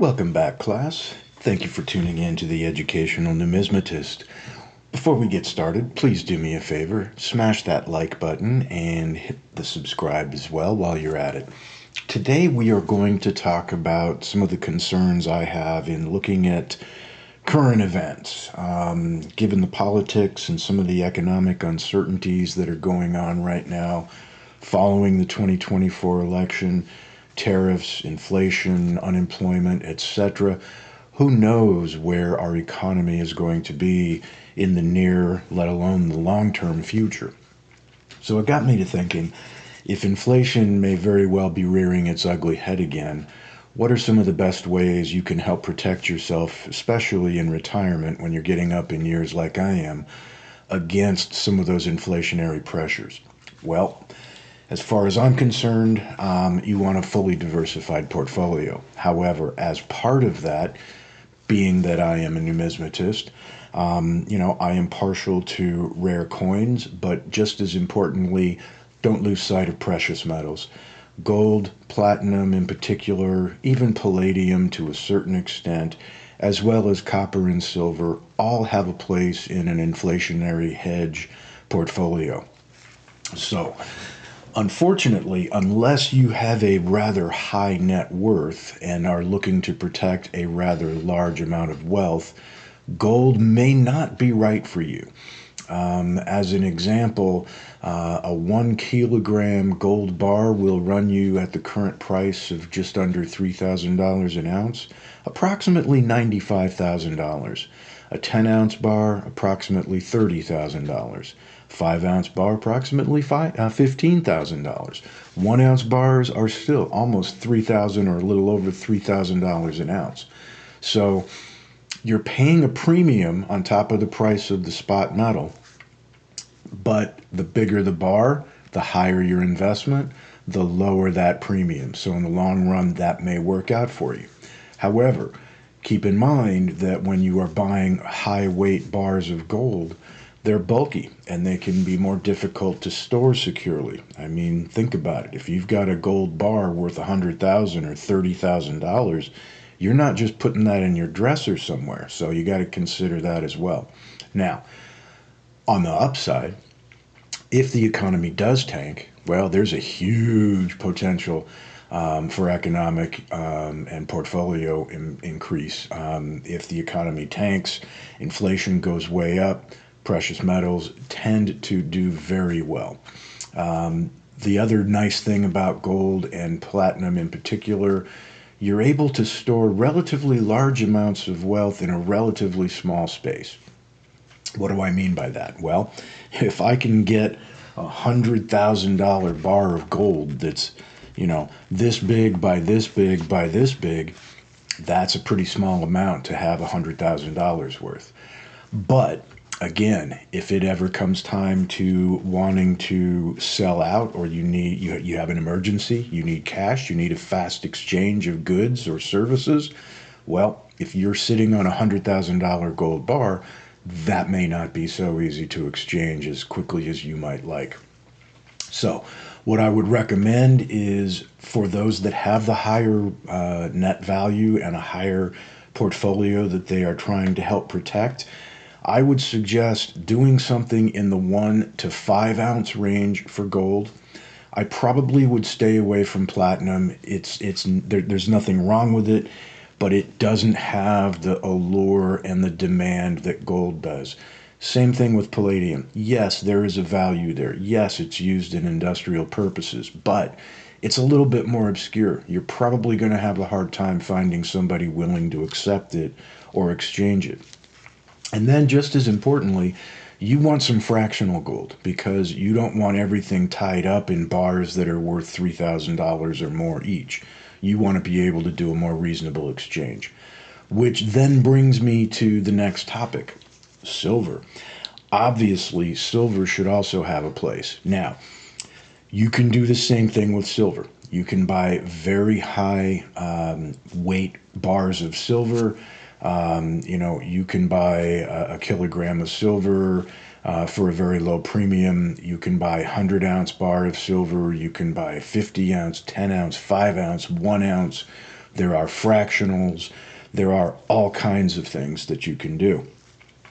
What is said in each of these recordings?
Welcome back, class. Thank you for tuning in to the Educational Numismatist. Before we get started, please do me a favor, smash that like button and hit the subscribe as well while you're at it. Today we are going to talk about some of the concerns I have in looking at current events, given the politics and some of the economic uncertainties that are going on right now following the 2024 election. Tariffs, inflation, unemployment, etc. Who knows where our economy is going to be in the near, let alone the long-term future? So it got me to thinking, if inflation may very well be rearing its ugly head again, what are some of the best ways you can help protect yourself, especially in retirement when you're getting up in years like I am, against some of those inflationary pressures? Well, as far as I'm concerned, you want a fully diversified portfolio. However, as part of that, being that I am a numismatist, I am partial to rare coins, but just as importantly, don't lose sight of precious metals. Gold, platinum in particular, even palladium to a certain extent, as well as copper and silver, all have a place in an inflationary hedge portfolio. So, unfortunately, unless you have a rather high net worth and are looking to protect a rather large amount of wealth, gold may not be right for you. As an example, a 1 kilogram gold bar will run you at the current price of just under $3,000 an ounce, approximately $95,000. A 10-ounce bar, approximately $30,000. 5-ounce bar, approximately $15,000. 1-ounce bars are still almost $3,000 or a little over $3,000 an ounce. So you're paying a premium on top of the price of the spot metal, but the bigger the bar, the higher your investment, the lower that premium. So in the long run, that may work out for you. However, keep in mind that when you are buying high weight bars of gold, they're bulky and they can be more difficult to store securely. I mean, think about it. If you've got a gold bar worth $100,000 or $30,000, you're not just putting that in your dresser somewhere. So you got to consider that as well. Now, on the upside, if the economy does tank, well, there's a huge potential for economic and portfolio increase. If the economy tanks, inflation goes way up, precious metals tend to do very well. The other nice thing about gold and platinum in particular, you're able to store relatively large amounts of wealth in a relatively small space. What do I mean by that? Well, if I can get $100,000 bar of gold that's, this big by this big by this big, that's a pretty small amount to have $100,000 worth. But again, if it ever comes time to wanting to sell out, or you have an emergency, you need cash, you need a fast exchange of goods or services, well, if you're sitting on a $100,000 gold bar, that may not be so easy to exchange as quickly as you might like. So what I would recommend is for those that have the higher net value and a higher portfolio that they are trying to help protect, I would suggest doing something in the 1 to 5 ounce range for gold. I probably would stay away from platinum. There's nothing wrong with it, but it doesn't have the allure and the demand that gold does. Same thing with palladium. Yes, there is a value there. Yes, it's used in industrial purposes, but it's a little bit more obscure. You're probably going to have a hard time finding somebody willing to accept it or exchange it. And then just as importantly, you want some fractional gold because you don't want everything tied up in bars that are worth $3,000 or more each. You want to be able to do a more reasonable exchange, which then brings me to the next topic, silver. Obviously, silver should also have a place. Now, you can do the same thing with silver. You can buy very high weight bars of silver. You can buy a kilogram of silver for a very low premium. You can buy a 100-ounce bar of silver. You can buy a 50-ounce, 10-ounce, 5-ounce, 1 ounce there are fractionals, there are all kinds of things that you can do.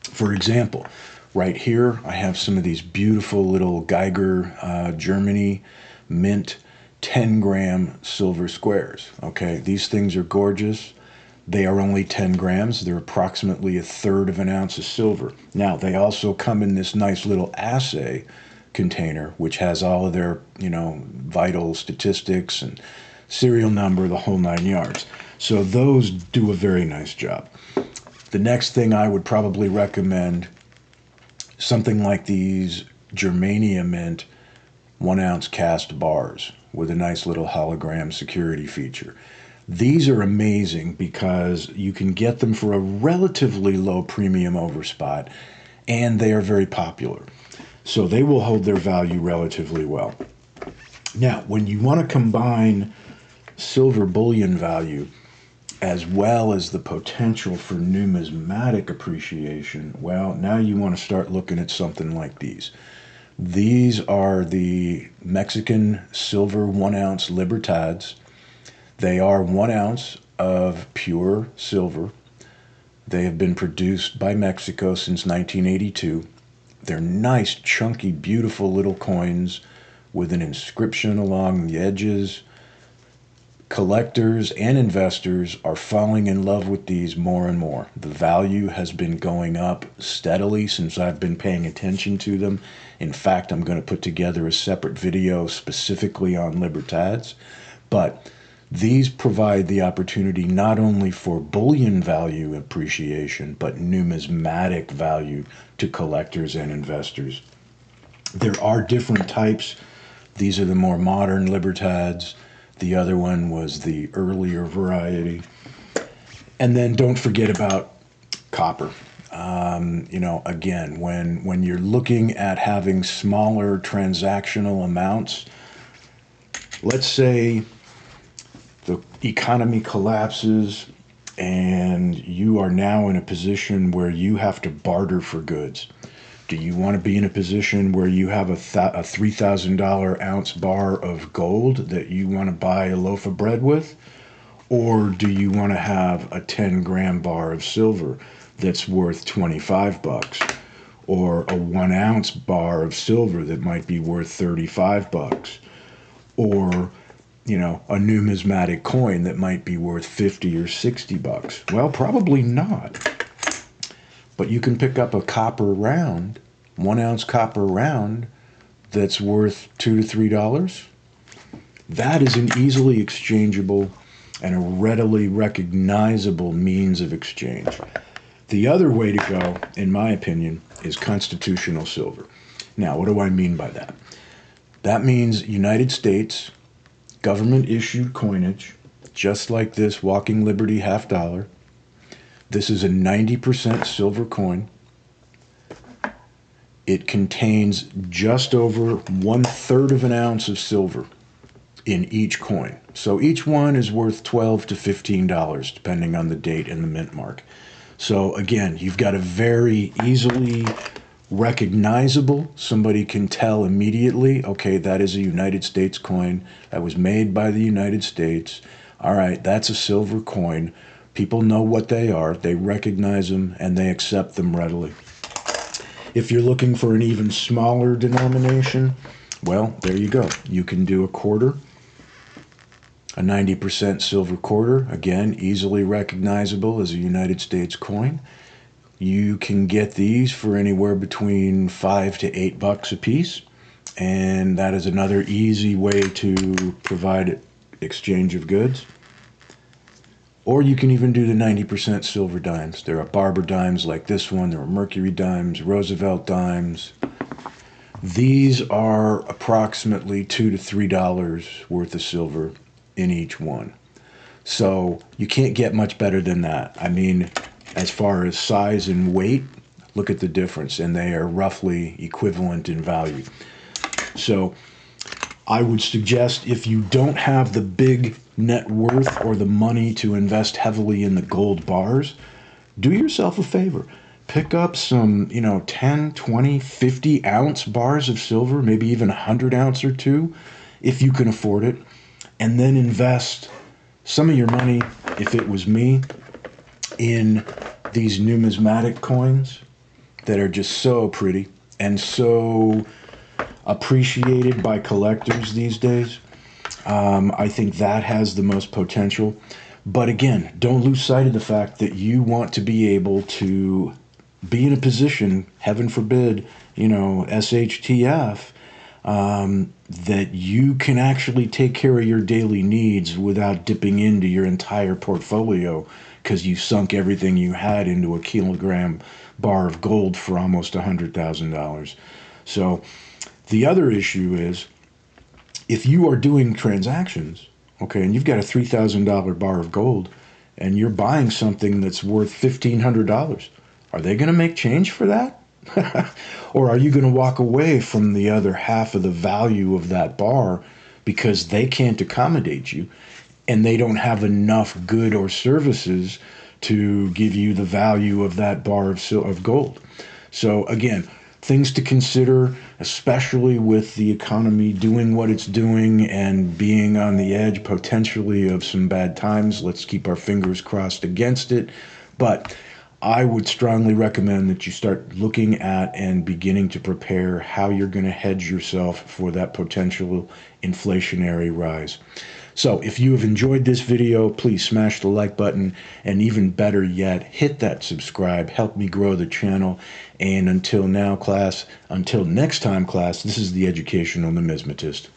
For example, right here, I have some of these beautiful little Geiger, Germany mint 10-gram silver squares. Okay, these things are gorgeous. They are only 10 grams. They're approximately 1/3 of an ounce of silver. Now, they also come in this nice little assay container, which has all of their, vital statistics and serial number, the whole 9 yards. So those do a very nice job. The next thing I would probably recommend, something like these Germania mint 1-ounce cast bars with a nice little hologram security feature. These are amazing because you can get them for a relatively low premium over spot, and they are very popular. So they will hold their value relatively well. Now, when you want to combine silver bullion value as well as the potential for numismatic appreciation, well, now you want to start looking at something like these. These are the Mexican silver 1-ounce Libertads. They are 1 ounce of pure silver. They have been produced by Mexico since 1982. They're nice, chunky, beautiful little coins with an inscription along the edges. Collectors and investors are falling in love with these more and more. The value has been going up steadily since I've been paying attention to them. In fact, I'm going to put together a separate video specifically on Libertads. But these provide the opportunity not only for bullion value appreciation, but numismatic value to collectors and investors. There are different types. These are the more modern Libertads. The other one was the earlier variety. And then don't forget about copper. Again, when you're looking at having smaller transactional amounts, let's say the economy collapses and you are now in a position where you have to barter for goods. Do you want to be in a position where you have a $3,000 ounce bar of gold that you want to buy a loaf of bread with? Or do you want to have a 10-gram bar of silver that's worth $25? Or a 1-ounce bar of silver that might be worth $35? Or a numismatic coin that might be worth $50 or $60? Well, probably not. But you can pick up a copper round, 1-ounce copper round, that's worth $2 to $3. That is an easily exchangeable and a readily recognizable means of exchange. The other way to go, in my opinion, is constitutional silver. Now, what do I mean by that? That means United States government-issued coinage, just like this Walking Liberty $50. This is a 90% silver coin. It contains just over 1/3 of an ounce of silver in each coin. So each one is worth $12 to $15, depending on the date and the mint mark. So again, you've got a very easily recognizable, somebody can tell immediately, okay, that is a United States coin that was made by the United States. All right, that's a silver coin. People know what they are, they recognize them, and they accept them readily. If you're looking for an even smaller denomination, well, there you go. You can do a quarter, a 90% silver quarter, again, easily recognizable as a United States coin. You can get these for anywhere between $5 to $8 a piece, and that is another easy way to provide exchange of goods. Or you can even do the 90% silver dimes. There are Barber dimes like this one. There are Mercury dimes, Roosevelt dimes. These are approximately $2 to $3 worth of silver in each one. So you can't get much better than that. I mean, as far as size and weight, look at the difference, and they are roughly equivalent in value. So I would suggest, if you don't have the big net worth or the money to invest heavily in the gold bars, do yourself a favor. Pick up some, 10, 20, 50 ounce bars of silver, maybe even 100 ounce or two, if you can afford it, and then invest some of your money, if it was me, in these numismatic coins that are just so pretty and so appreciated by collectors these days, I think that has the most potential. But again, don't lose sight of the fact that you want to be able to be in a position, heaven forbid, SHTF, that you can actually take care of your daily needs without dipping into your entire portfolio because you sunk everything you had into a kilogram bar of gold for almost $100,000. So the other issue is, if you are doing transactions, okay, and you've got a $3,000 bar of gold and you're buying something that's worth $1,500, are they going to make change for that? Or are you going to walk away from the other half of the value of that bar because they can't accommodate you and they don't have enough good or services to give you the value of that bar of gold? So again, things to consider, especially with the economy doing what it's doing and being on the edge potentially of some bad times. Let's keep our fingers crossed against it. But I would strongly recommend that you start looking at and beginning to prepare how you're going to hedge yourself for that potential inflationary rise. So if you have enjoyed this video, please smash the like button, and even better yet, hit that subscribe. Help me grow the channel. And until next time, class, this is the Educational Numismatist.